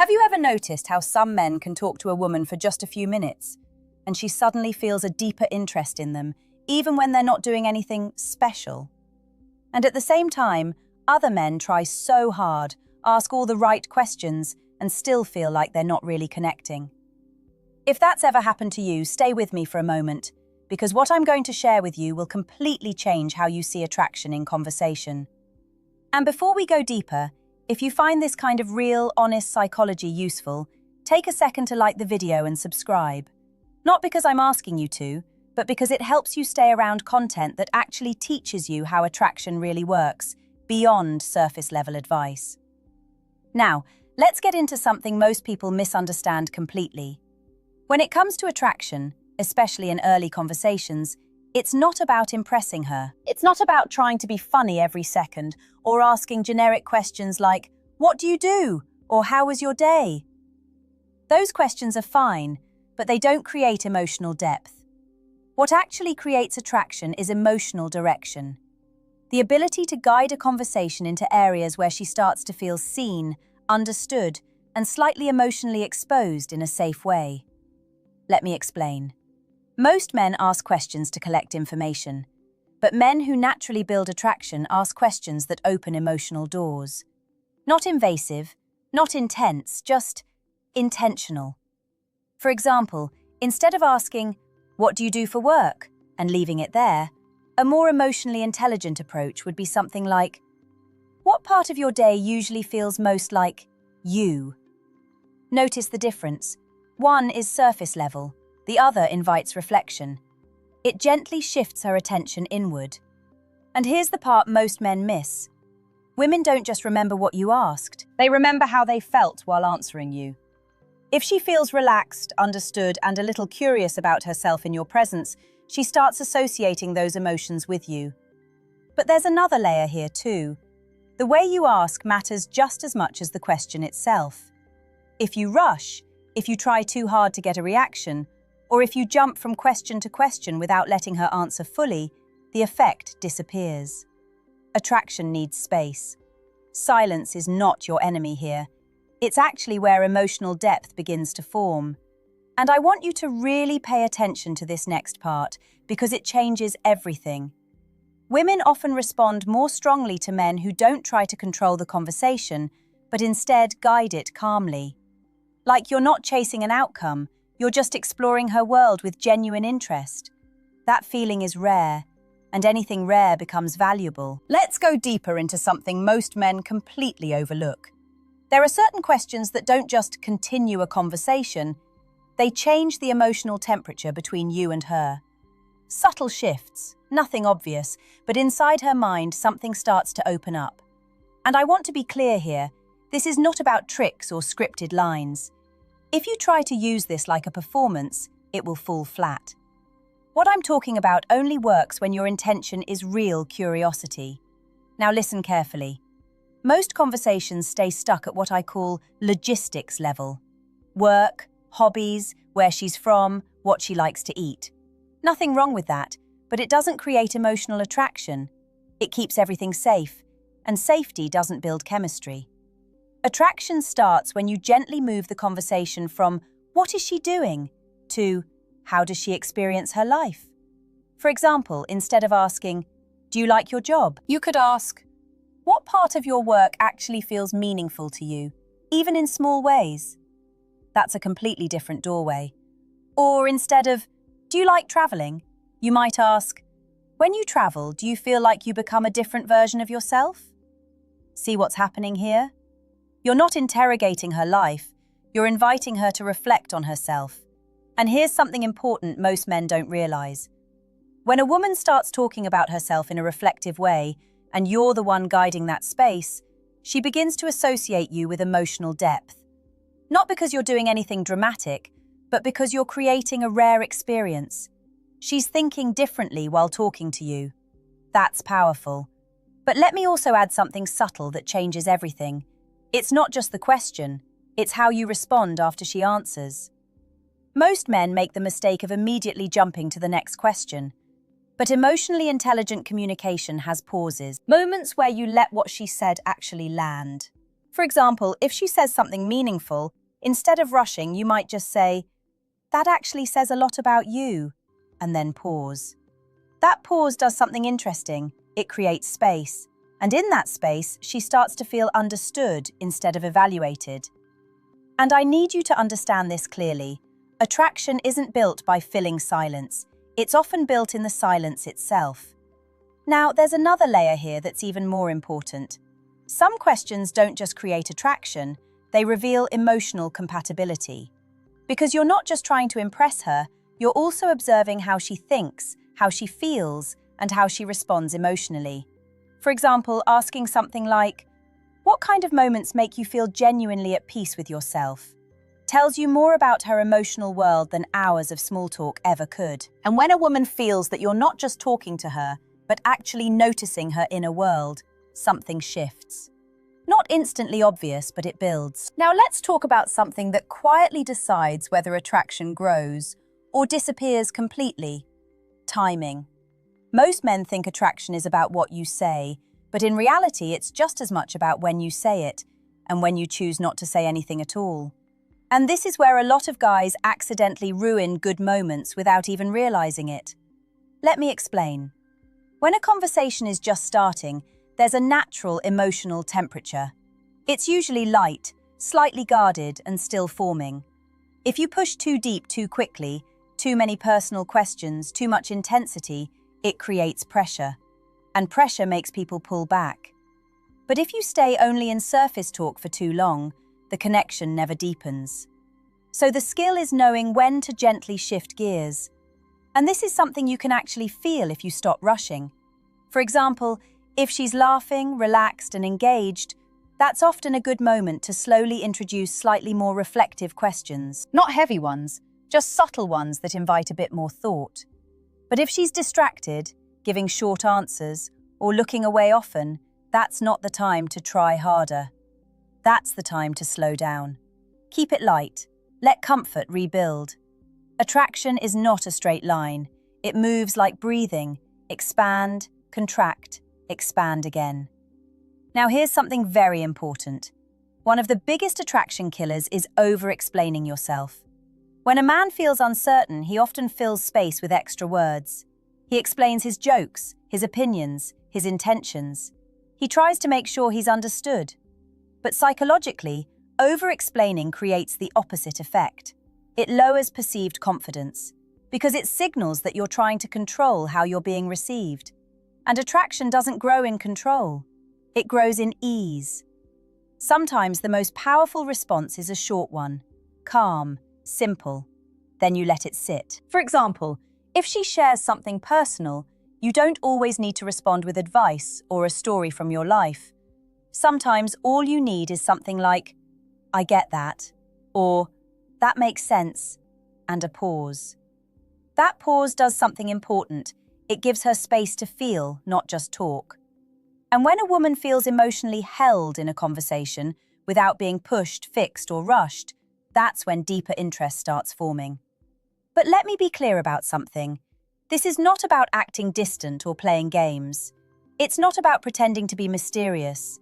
Have you ever noticed how some men can talk to a woman for just a few minutes, and she suddenly feels a deeper interest in them, even when they're not doing anything special? And at the same time, other men try so hard, ask all the right questions, and still feel like they're not really connecting. If that's ever happened to you, stay with me for a moment, because what I'm going to share with you will completely change how you see attraction in conversation. And before we go deeper, if you find this kind of real, honest psychology useful, take a second to like the video and subscribe. Not because I'm asking you to, but because it helps you stay around content that actually teaches you how attraction really works, beyond surface-level advice. Now, let's get into something most people misunderstand completely. When it comes to attraction, especially in early conversations, it's not about impressing her. It's not about trying to be funny every second or asking generic questions like, "What do you do?" or "How was your day?" Those questions are fine, but they don't create emotional depth. What actually creates attraction is emotional direction. The ability to guide a conversation into areas where she starts to feel seen, understood, and slightly emotionally exposed in a safe way. Let me explain. Most men ask questions to collect information, but men who naturally build attraction ask questions that open emotional doors. Not invasive, not intense, just intentional. For example, instead of asking, "What do you do for work?" and leaving it there, a more emotionally intelligent approach would be something like, "What part of your day usually feels most like you?" Notice the difference. One is surface level. The other invites reflection. It gently shifts her attention inward. And here's the part most men miss. Women don't just remember what you asked, they remember how they felt while answering you. If she feels relaxed, understood, and a little curious about herself in your presence, she starts associating those emotions with you. But there's another layer here too. The way you ask matters just as much as the question itself. If you rush, if you try too hard to get a reaction, or if you jump from question to question without letting her answer fully, the effect disappears. Attraction needs space. Silence is not your enemy here. It's actually where emotional depth begins to form. And I want you to really pay attention to this next part, because it changes everything. Women often respond more strongly to men who don't try to control the conversation, but instead guide it calmly. Like you're not chasing an outcome, you're just exploring her world with genuine interest. That feeling is rare, and anything rare becomes valuable. Let's go deeper into something most men completely overlook. There are certain questions that don't just continue a conversation, they change the emotional temperature between you and her. Subtle shifts, nothing obvious, but inside her mind something starts to open up. And I want to be clear here, this is not about tricks or scripted lines. If you try to use this like a performance, it will fall flat. What I'm talking about only works when your intention is real curiosity. Now listen carefully. Most conversations stay stuck at what I call logistics level. Work, hobbies, where she's from, what she likes to eat. Nothing wrong with that, but it doesn't create emotional attraction. It keeps everything safe, and safety doesn't build chemistry. Attraction starts when you gently move the conversation from "What is she doing?" to "How does she experience her life?" For example, instead of asking, "Do you like your job?" you could ask, "What part of your work actually feels meaningful to you, even in small ways?" That's a completely different doorway. Or instead of, "Do you like traveling?" you might ask, "When you travel, do you feel like you become a different version of yourself?" See what's happening here? You're not interrogating her life, you're inviting her to reflect on herself. And here's something important most men don't realize. When a woman starts talking about herself in a reflective way, and you're the one guiding that space, she begins to associate you with emotional depth. Not because you're doing anything dramatic, but because you're creating a rare experience. She's thinking differently while talking to you. That's powerful. But let me also add something subtle that changes everything. It's not just the question, it's how you respond after she answers. Most men make the mistake of immediately jumping to the next question. But emotionally intelligent communication has pauses, moments where you let what she said actually land. For example, if she says something meaningful, instead of rushing, you might just say, "That actually says a lot about you," and then pause. That pause does something interesting. It creates space. And in that space, she starts to feel understood instead of evaluated. And I need you to understand this clearly. Attraction isn't built by filling silence. It's often built in the silence itself. Now, there's another layer here that's even more important. Some questions don't just create attraction, they reveal emotional compatibility. Because you're not just trying to impress her, you're also observing how she thinks, how she feels, and how she responds emotionally. For example, asking something like, "What kind of moments make you feel genuinely at peace with yourself?" tells you more about her emotional world than hours of small talk ever could. And when a woman feels that you're not just talking to her, but actually noticing her inner world, something shifts. Not instantly obvious, but it builds. Now let's talk about something that quietly decides whether attraction grows or disappears completely: timing. Most men think attraction is about what you say, but in reality it's just as much about when you say it and when you choose not to say anything at all. And this is where a lot of guys accidentally ruin good moments without even realizing it. Let me explain. When a conversation is just starting, there's a natural emotional temperature. It's usually light, slightly guarded, and still forming. If you push too deep too quickly, too many personal questions, too much intensity, it creates pressure. And pressure makes people pull back. But if you stay only in surface talk for too long, the connection never deepens. So the skill is knowing when to gently shift gears. And this is something you can actually feel if you stop rushing. For example, if she's laughing, relaxed, and engaged, that's often a good moment to slowly introduce slightly more reflective questions. Not heavy ones, just subtle ones that invite a bit more thought. But if she's distracted, giving short answers, or looking away often, that's not the time to try harder. That's the time to slow down. Keep it light. Let comfort rebuild. Attraction is not a straight line. It moves like breathing. Expand, contract, expand again. Now here's something very important. One of the biggest attraction killers is over-explaining yourself. When a man feels uncertain, he often fills space with extra words. He explains his jokes, his opinions, his intentions. He tries to make sure he's understood. But psychologically, over-explaining creates the opposite effect. It lowers perceived confidence, because it signals that you're trying to control how you're being received. And attraction doesn't grow in control. It grows in ease. Sometimes the most powerful response is a short one, calm, simple. Then you let it sit. For example, if she shares something personal, you don't always need to respond with advice or a story from your life. Sometimes all you need is something like, "I get that," or "That makes sense," and a pause. That pause does something important. It gives her space to feel, not just talk. And when a woman feels emotionally held in a conversation without being pushed, fixed, or rushed, that's when deeper interest starts forming. But let me be clear about something. This is not about acting distant or playing games. It's not about pretending to be mysterious.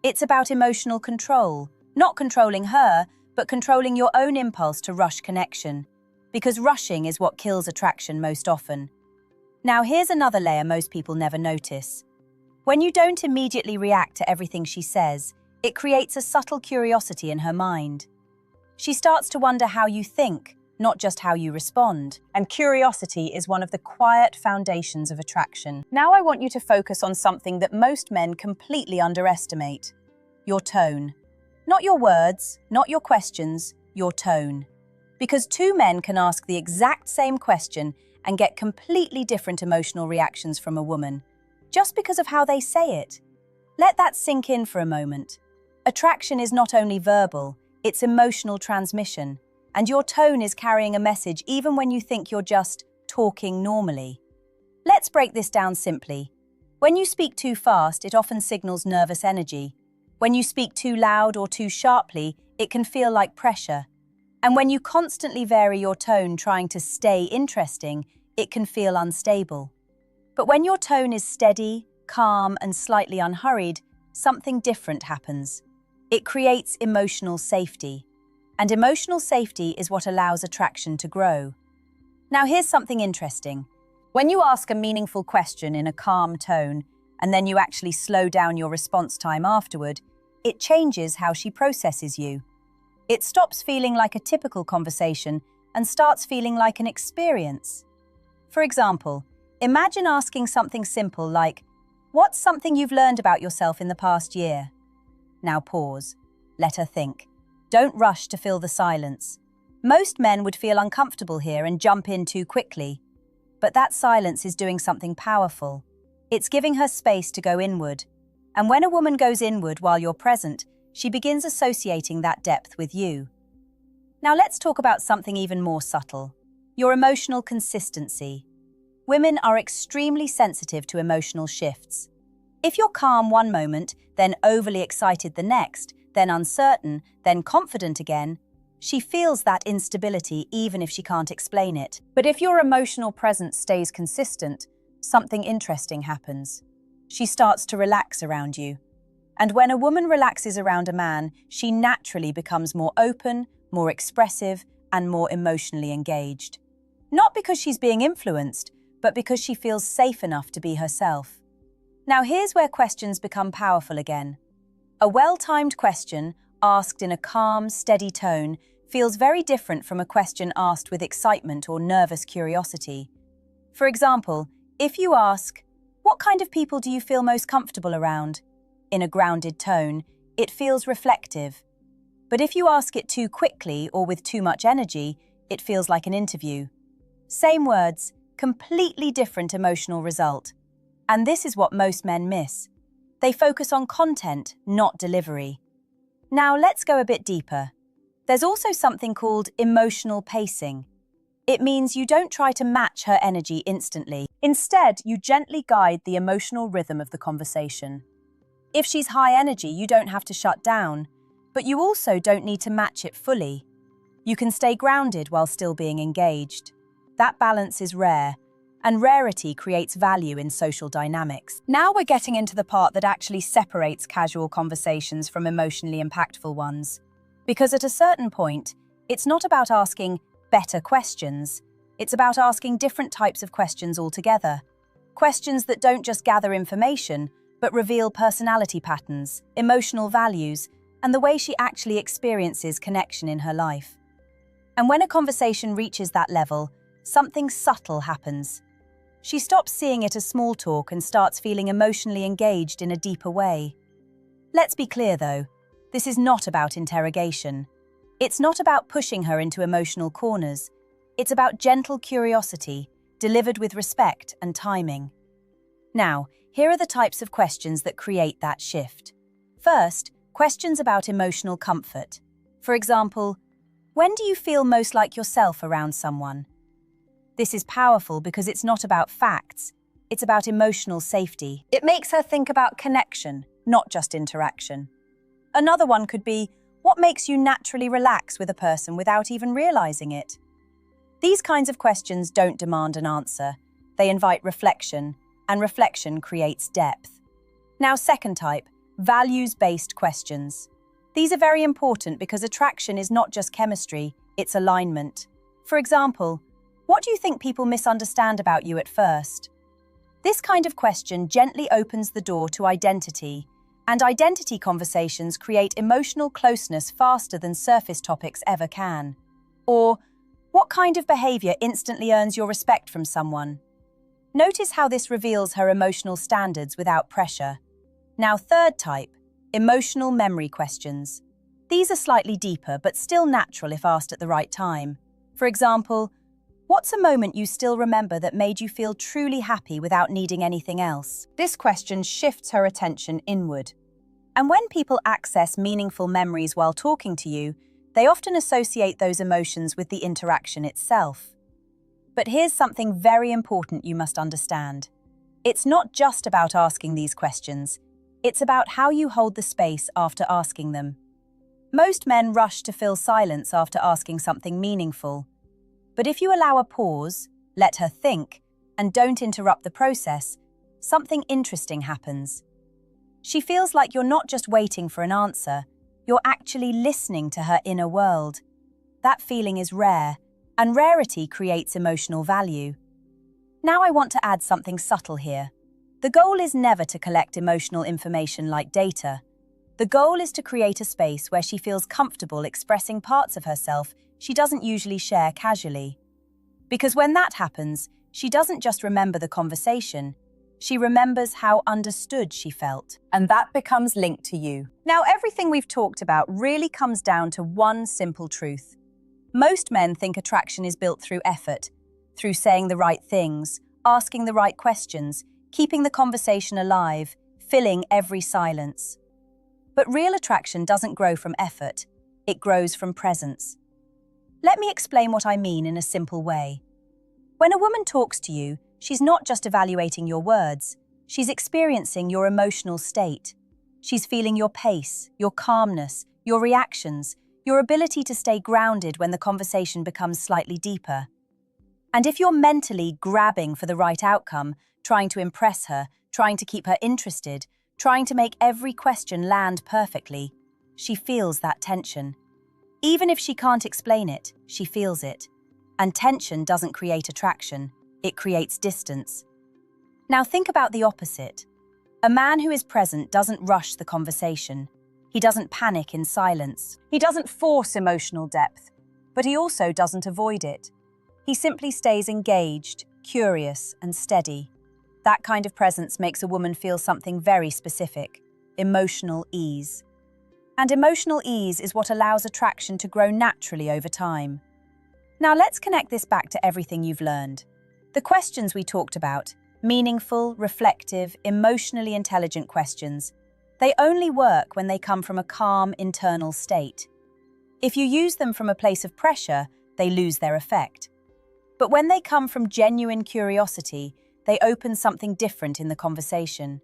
It's about emotional control, not controlling her, but controlling your own impulse to rush connection. Because rushing is what kills attraction most often. Now here's another layer most people never notice. When you don't immediately react to everything she says, it creates a subtle curiosity in her mind. She starts to wonder how you think, not just how you respond. And curiosity is one of the quiet foundations of attraction. Now I want you to focus on something that most men completely underestimate: your tone. Not your words, not your questions, your tone. Because two men can ask the exact same question and get completely different emotional reactions from a woman, just because of how they say it. Let that sink in for a moment. Attraction is not only verbal, it's emotional transmission, and your tone is carrying a message even when you think you're just talking normally. Let's break this down simply. When you speak too fast, it often signals nervous energy. When you speak too loud or too sharply, it can feel like pressure. And when you constantly vary your tone trying to stay interesting, it can feel unstable. But when your tone is steady, calm, and slightly unhurried, something different happens. It creates emotional safety, and emotional safety is what allows attraction to grow. Now here's something interesting. When you ask a meaningful question in a calm tone, and then you actually slow down your response time afterward, it changes how she processes you. It stops feeling like a typical conversation and starts feeling like an experience. For example, imagine asking something simple like, "What's something you've learned about yourself in the past year?" Now pause. Let her think. Don't rush to fill the silence. Most men would feel uncomfortable here and jump in too quickly. But that silence is doing something powerful. It's giving her space to go inward. And when a woman goes inward while you're present, she begins associating that depth with you. Now let's talk about something even more subtle. Your emotional consistency. Women are extremely sensitive to emotional shifts. If you're calm one moment, then overly excited the next, then uncertain, then confident again, she feels that instability even if she can't explain it. But if your emotional presence stays consistent, something interesting happens. She starts to relax around you. And when a woman relaxes around a man, she naturally becomes more open, more expressive, and more emotionally engaged. Not because she's being influenced, but because she feels safe enough to be herself. Now here's where questions become powerful again. A well-timed question, asked in a calm, steady tone, feels very different from a question asked with excitement or nervous curiosity. For example, if you ask, "What kind of people do you feel most comfortable around?" in a grounded tone, it feels reflective. But if you ask it too quickly or with too much energy, it feels like an interview. Same words, completely different emotional result. And this is what most men miss. They focus on content, not delivery. Now let's go a bit deeper. There's also something called emotional pacing. It means you don't try to match her energy instantly. Instead, you gently guide the emotional rhythm of the conversation. If she's high energy, you don't have to shut down, but you also don't need to match it fully. You can stay grounded while still being engaged. That balance is rare, and rarity creates value in social dynamics. Now we're getting into the part that actually separates casual conversations from emotionally impactful ones. Because at a certain point, it's not about asking better questions. It's about asking different types of questions altogether. Questions that don't just gather information, but reveal personality patterns, emotional values, and the way she actually experiences connection in her life. And when a conversation reaches that level, something subtle happens. She stops seeing it as small talk and starts feeling emotionally engaged in a deeper way. Let's be clear though, this is not about interrogation. It's not about pushing her into emotional corners. It's about gentle curiosity, delivered with respect and timing. Now, here are the types of questions that create that shift. First, questions about emotional comfort. For example, when do you feel most like yourself around someone? This is powerful because it's not about facts, it's about emotional safety. It makes her think about connection, not just interaction. Another one could be, what makes you naturally relax with a person without even realizing it? These kinds of questions don't demand an answer. They invite reflection, and reflection creates depth. Now, second type, values-based questions. These are very important because attraction is not just chemistry, it's alignment. For example, what do you think people misunderstand about you at first? This kind of question gently opens the door to identity, and identity conversations create emotional closeness faster than surface topics ever can. Or, what kind of behavior instantly earns your respect from someone? Notice how this reveals her emotional standards without pressure. Now, third type, emotional memory questions. These are slightly deeper, but still natural if asked at the right time. For example, what's a moment you still remember that made you feel truly happy without needing anything else? This question shifts her attention inward. And when people access meaningful memories while talking to you, they often associate those emotions with the interaction itself. But here's something very important you must understand. It's not just about asking these questions. It's about how you hold the space after asking them. Most men rush to fill silence after asking something meaningful. But if you allow a pause, let her think, and don't interrupt the process, something interesting happens. She feels like you're not just waiting for an answer, You're actually listening to her inner world. That feeling is rare, and rarity creates emotional value. Now I want to add something subtle here. The goal is never to collect emotional information like data. The goal is to create a space where she feels comfortable expressing parts of herself she doesn't usually share casually. Because when that happens, she doesn't just remember the conversation, she remembers how understood she felt. And that becomes linked to you. Now, everything we've talked about really comes down to one simple truth. Most men think attraction is built through effort, through saying the right things, asking the right questions, keeping the conversation alive, filling every silence. But real attraction doesn't grow from effort, it grows from presence. Let me explain what I mean in a simple way. When a woman talks to you, she's not just evaluating your words, she's experiencing your emotional state. She's feeling your pace, your calmness, your reactions, your ability to stay grounded when the conversation becomes slightly deeper. And if you're mentally grabbing for the right outcome, trying to impress her, trying to keep her interested, trying to make every question land perfectly, she feels that tension. Even if she can't explain it, she feels it. And tension doesn't create attraction, it creates distance. Now think about the opposite. A man who is present doesn't rush the conversation. He doesn't panic in silence. He doesn't force emotional depth, but he also doesn't avoid it. He simply stays engaged, curious, and steady. That kind of presence makes a woman feel something very specific: emotional ease. And emotional ease is what allows attraction to grow naturally over time. Now let's connect this back to everything you've learned. The questions we talked about, meaningful, reflective, emotionally intelligent questions, they only work when they come from a calm internal state. If you use them from a place of pressure, they lose their effect. But when they come from genuine curiosity, they open something different in the conversation.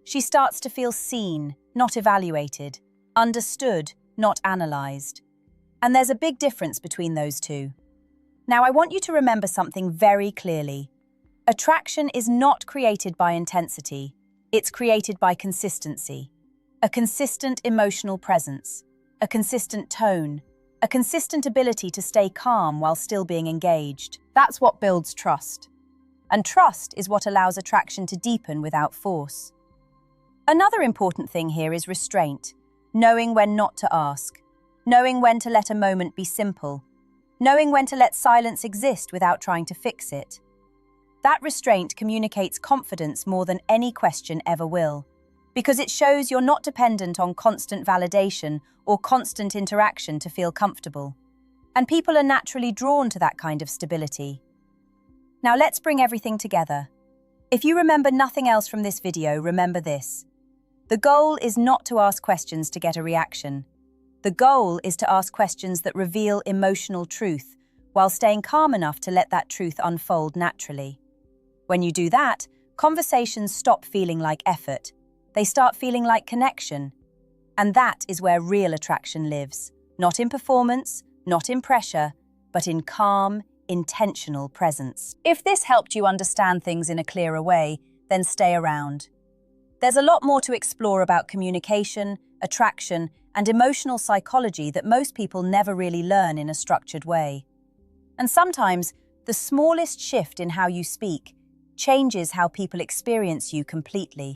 She starts to feel seen, not evaluated, understood, not analyzed. And there's a big difference between those two. Now I want you to remember something very clearly. Attraction is not created by intensity, it's created by consistency. A consistent emotional presence, a consistent tone, a consistent ability to stay calm while still being engaged. That's what builds trust. And trust is what allows attraction to deepen without force. Another important thing here is restraint, knowing when not to ask, knowing when to let a moment be simple, knowing when to let silence exist without trying to fix it. That restraint communicates confidence more than any question ever will, because it shows you're not dependent on constant validation or constant interaction to feel comfortable. And people are naturally drawn to that kind of stability. Now let's bring everything together. If you remember nothing else from this video, remember this. The goal is not to ask questions to get a reaction. The goal is to ask questions that reveal emotional truth, while staying calm enough to let that truth unfold naturally. When you do that, conversations stop feeling like effort. They start feeling like connection. And that is where real attraction lives. Not in performance, not in pressure, but in calm, intentional presence. If this helped you understand things in a clearer way, then stay around. There's a lot more to explore about communication, attraction, and emotional psychology that most people never really learn in a structured way. And sometimes, the smallest shift in how you speak changes how people experience you completely.